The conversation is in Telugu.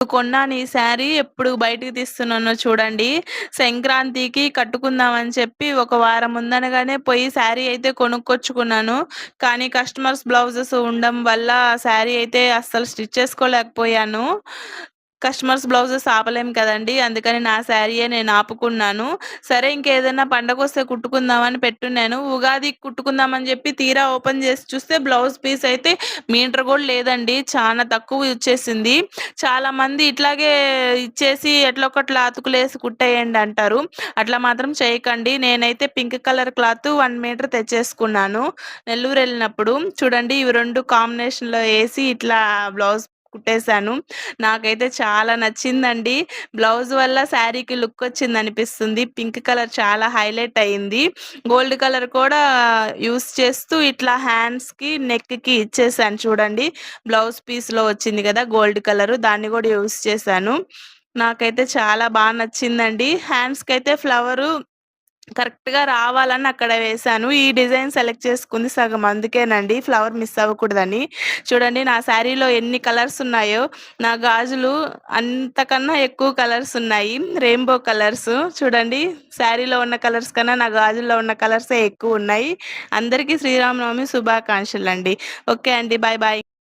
కొన్నాను ఈ శారీ ఎప్పుడు బయటికి తీస్తున్నానో చూడండి. సంక్రాంతికి కట్టుకుందామని చెప్పి ఒక వారం ముందనగానే పోయి శారీ అయితే కొనుక్కొచ్చుకున్నాను. కానీ కస్టమర్స్ బ్లౌజెస్ ఉండడం వల్ల శారీ అయితే అస్సలు స్టిచ్ చేసుకోలేకపోయాను. కస్టమర్స్ బ్లౌజెస్ ఆపలేం కదండీ! అందుకని నా శారీయే నేను ఆపుకున్నాను. సరే ఇంకేదైనా పండగొస్తే కుట్టుకుందామని పెట్టున్నాను. ఉగాదికి కుట్టుకుందామని చెప్పి తీరా ఓపెన్ చేసి చూస్తే బ్లౌజ్ పీస్ అయితే మీటర్ కూడా లేదండి. చానా తక్కువ ఇచ్చేసింది. చాలామంది ఇట్లాగే ఇచ్చేసి ఎట్లో ఒకట్లా అతుకులేసి కుట్టేయండి అంటారు. అట్లా మాత్రం చేయకండి. నేనైతే పింక్ కలర్ క్లాత్ 1 మీటర్ తెచ్చేసుకున్నాను. నెల్లూరు ఎళ్ళినప్పుడు. చూడండి ఇవి 2 కాంబినేషన్‌లో ఏసి ఇట్లా బ్లౌజ్ కుట్టేసాను. నాకైతే చాలా నచ్చిందండి. బ్లౌజ్ వల్ల శారీకి లుక్ వచ్చిందనిపిస్తుంది. పింక్ కలర్ చాలా హైలైట్ అయింది. గోల్డ్ కలర్ కూడా యూజ్ చేస్తూ ఇట్లా హ్యాండ్స్‌కి, నెక్‌కి ఇచ్చేసాను చూడండి. బ్లౌజ్ పీస్‌లో వచ్చింది కదా! గోల్డ్ కలరు దాన్ని కూడా యూజ్ చేశాను. నాకైతే చాలా నచ్చిందండి. హ్యాండ్స్‌కైతే ఫ్లవరు కరెక్ట్‌గా రావాలని అక్కడ వేశాను. ఈ డిజైన్ సెలెక్ట్ చేసుకుంది సగం అందుకేనండి. ఫ్లవర్ మిస్ అవ్వకూడదని. చూడండి నా శారీలో ఎన్ని కలర్స్ ఉన్నాయో. నా గాజులు అంతకన్నా ఎక్కువ కలర్స్ ఉన్నాయి. రెయిన్‌బో కలర్స్ చూడండి. శారీలో ఉన్న కలర్స్ కన్నా నా గాజుల్లో ఉన్న కలర్సే ఎక్కువున్నాయి. అందరికీ శ్రీరామనవమి శుభాకాంక్షలండి. ఓకే అండి. Bye bye.